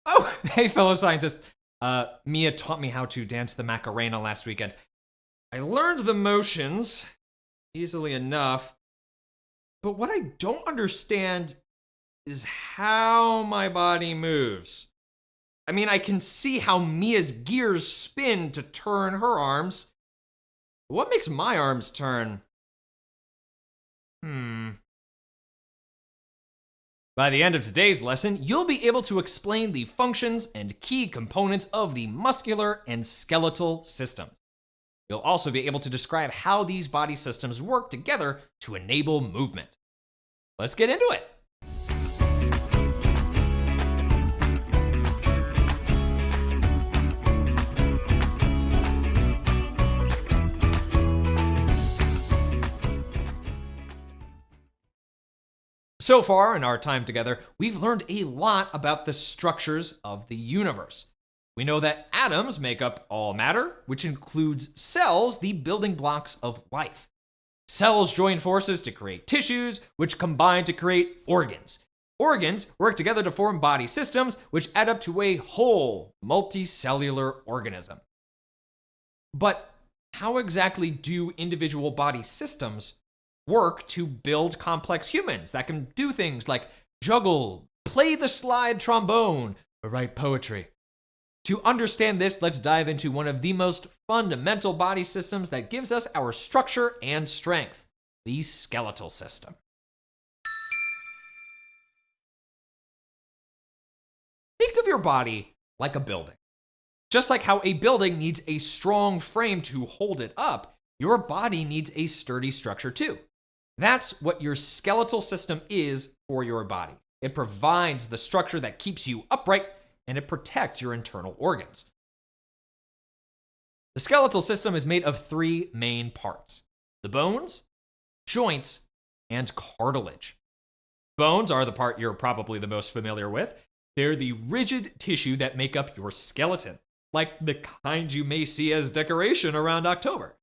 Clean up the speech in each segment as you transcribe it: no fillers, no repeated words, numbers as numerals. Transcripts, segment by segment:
Oh, hey, fellow scientists. Mia taught me how to dance the Macarena last weekend. I learned the motions easily enough, but what I don't understand is how my body moves. I mean, I can see how Mia's gears spin to turn her arms. What makes my arms turn? By the end of today's lesson, you'll be able to explain the functions and key components of the muscular and skeletal systems. You'll also be able to describe how these body systems work together to enable movement. Let's get into it. So far in our time together, we've learned a lot about the structures of the universe. We know that atoms make up all matter, which includes cells, the building blocks of life. Cells join forces to create tissues, which combine to create organs. Organs work together to form body systems, which add up to a whole, multicellular organism. But how exactly do individual body systems work to build complex humans that can do things like juggle, play the slide trombone, or write poetry? To understand this, let's dive into one of the most fundamental body systems that gives us our structure and strength, the skeletal system. Think of your body like a building. Just like how a building needs a strong frame to hold it up, your body needs a sturdy structure too. That's what your skeletal system is for your body. It provides the structure that keeps you upright, and it protects your internal organs. The skeletal system is made of three main parts: the bones, joints, and cartilage. Bones are the part you're probably the most familiar with. They're the rigid tissue that make up your skeleton, like the kind you may see as decoration around October.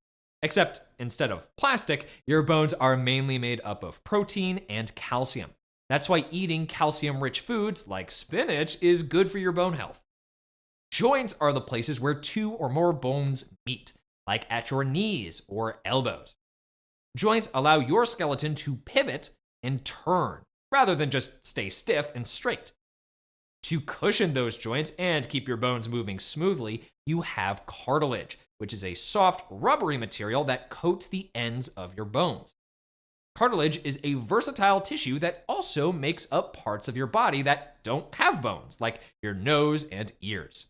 Except instead of plastic, your bones are mainly made up of protein and calcium. That's why eating calcium-rich foods like spinach is good for your bone health. Joints are the places where two or more bones meet, like at your knees or elbows. Joints allow your skeleton to pivot and turn, rather than just stay stiff and straight. To cushion those joints and keep your bones moving smoothly, you have cartilage, which is a soft, rubbery material that coats the ends of your bones. Cartilage is a versatile tissue that also makes up parts of your body that don't have bones, like your nose and ears.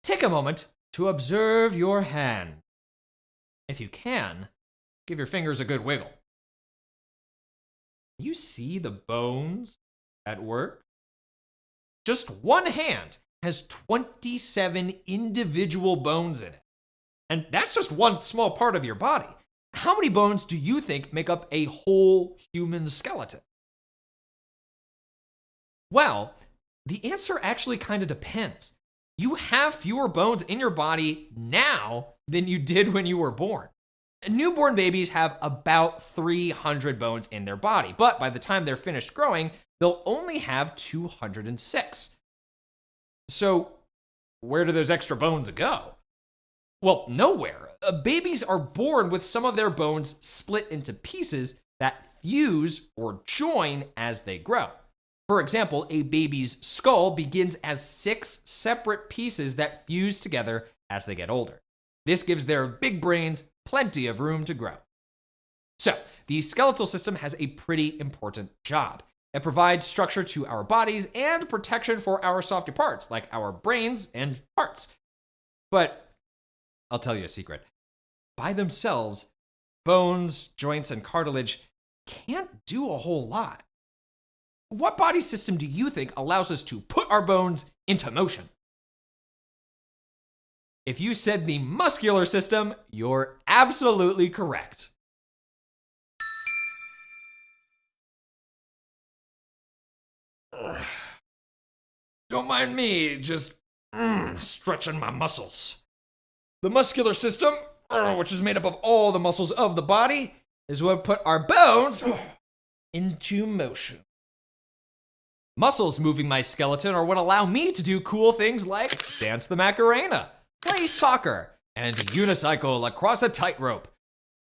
Take a moment to observe your hand. If you can, give your fingers a good wiggle. You see the bones at work? Just one hand has 27 individual bones in it. And that's just one small part of your body. How many bones do you think make up a whole human skeleton? Well, the answer actually kind of depends. You have fewer bones in your body now than you did when you were born. Newborn babies have about 300 bones in their body, but by the time they're finished growing, they'll only have 206. So, where do those extra bones go? Well, nowhere. Babies are born with some of their bones split into pieces that fuse or join as they grow. For example, a baby's skull begins as 6 separate pieces that fuse together as they get older. This gives their big brains plenty of room to grow. So, the skeletal system has a pretty important job. It provides structure to our bodies and protection for our softer parts, like our brains and hearts. But I'll tell you a secret. By themselves, bones, joints, and cartilage can't do a whole lot. What body system do you think allows us to put our bones into motion? If you said the muscular system, you're absolutely correct. Don't mind me, just stretching my muscles. The muscular system, which is made up of all the muscles of the body, is what put our bones into motion. Muscles moving my skeleton are what allow me to do cool things like dance the Macarena, play soccer, and unicycle across a tightrope.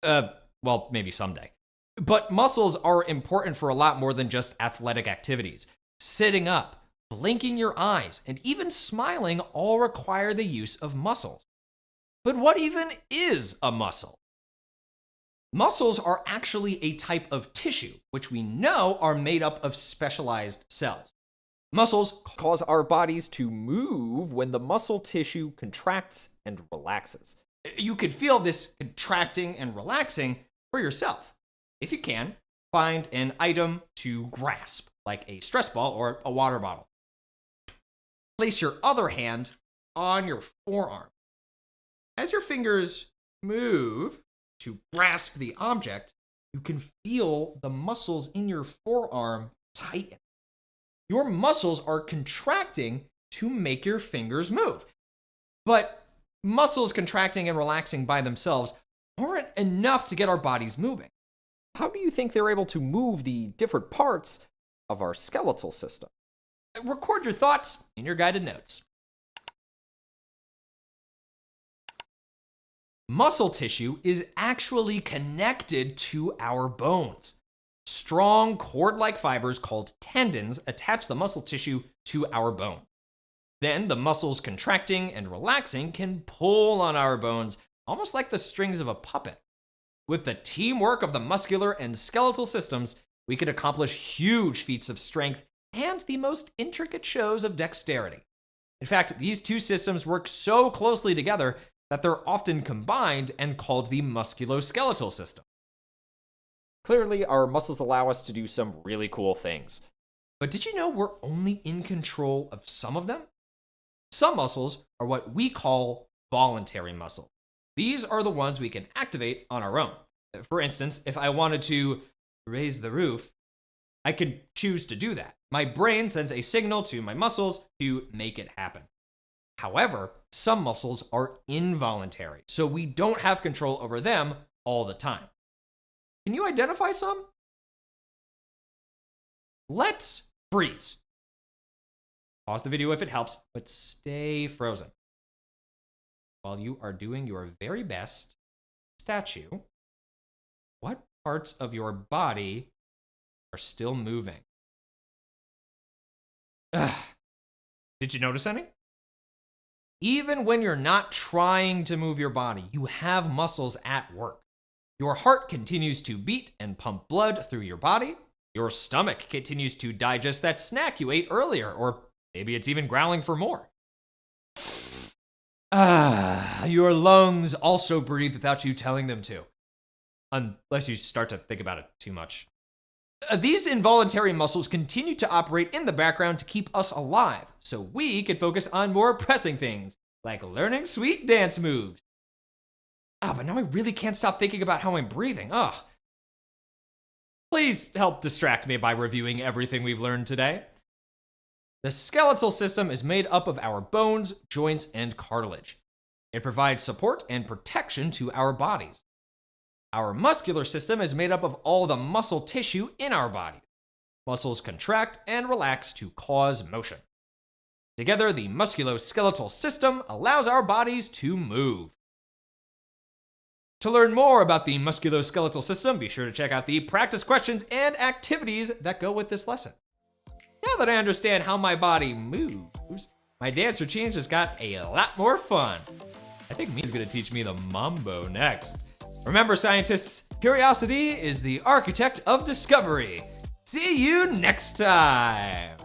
Well, maybe someday. But muscles are important for a lot more than just athletic activities. Sitting up, blinking your eyes, and even smiling all require the use of muscles. But what even is a muscle? Muscles are actually a type of tissue, which we know are made up of specialized cells. Muscles Cause our bodies to move when the muscle tissue contracts and relaxes. You could feel this contracting and relaxing for yourself. If you can, find an item to grasp, like a stress ball or a water bottle. Place your other hand on your forearm. As your fingers move to grasp the object, you can feel the muscles in your forearm tighten. Your muscles are contracting to make your fingers move. But muscles contracting and relaxing by themselves aren't enough to get our bodies moving. How do you think they're able to move the different parts of our skeletal system? Record your thoughts in your guided notes. Muscle tissue is actually connected to our bones. Strong cord-like fibers called tendons attach the muscle tissue to our bone. Then the muscles contracting and relaxing can pull on our bones, almost like the strings of a puppet. With the teamwork of the muscular and skeletal systems, we could accomplish huge feats of strength and the most intricate shows of dexterity. In fact, these two systems work so closely together that they're often combined and called the musculoskeletal system. Clearly, our muscles allow us to do some really cool things. But did you know we're only in control of some of them? Some muscles are what we call voluntary muscles. These are the ones we can activate on our own. For instance, if I wanted to raise the roof, I could choose to do that. My brain sends a signal to my muscles to make it happen. However, some muscles are involuntary, so we don't have control over them all the time. Can you identify some? Let's freeze. Pause the video if it helps, but stay frozen. While you are doing your very best statue, what parts of your body are still moving? Did you notice any? Even when you're not trying to move your body, you have muscles at work. Your heart continues to beat and pump blood through your body. Your stomach continues to digest that snack you ate earlier, or maybe it's even growling for more. Your lungs also breathe without you telling them to. Unless you start to think about it too much. These involuntary muscles continue to operate in the background to keep us alive, so we can focus on more pressing things, like learning sweet dance moves. But now I really can't stop thinking about how I'm breathing. Please help distract me by reviewing everything we've learned today. The skeletal system is made up of our bones, joints, and cartilage. It provides support and protection to our bodies. Our muscular system is made up of all the muscle tissue in our body. Muscles contract and relax to cause motion. Together, the musculoskeletal system allows our bodies to move. To learn more about the musculoskeletal system, be sure to check out the practice questions and activities that go with this lesson. Now that I understand how my body moves, my dance routine just got a lot more fun. I think Mia's gonna teach me the mambo next. Remember, scientists, curiosity is the architect of discovery. See you next time.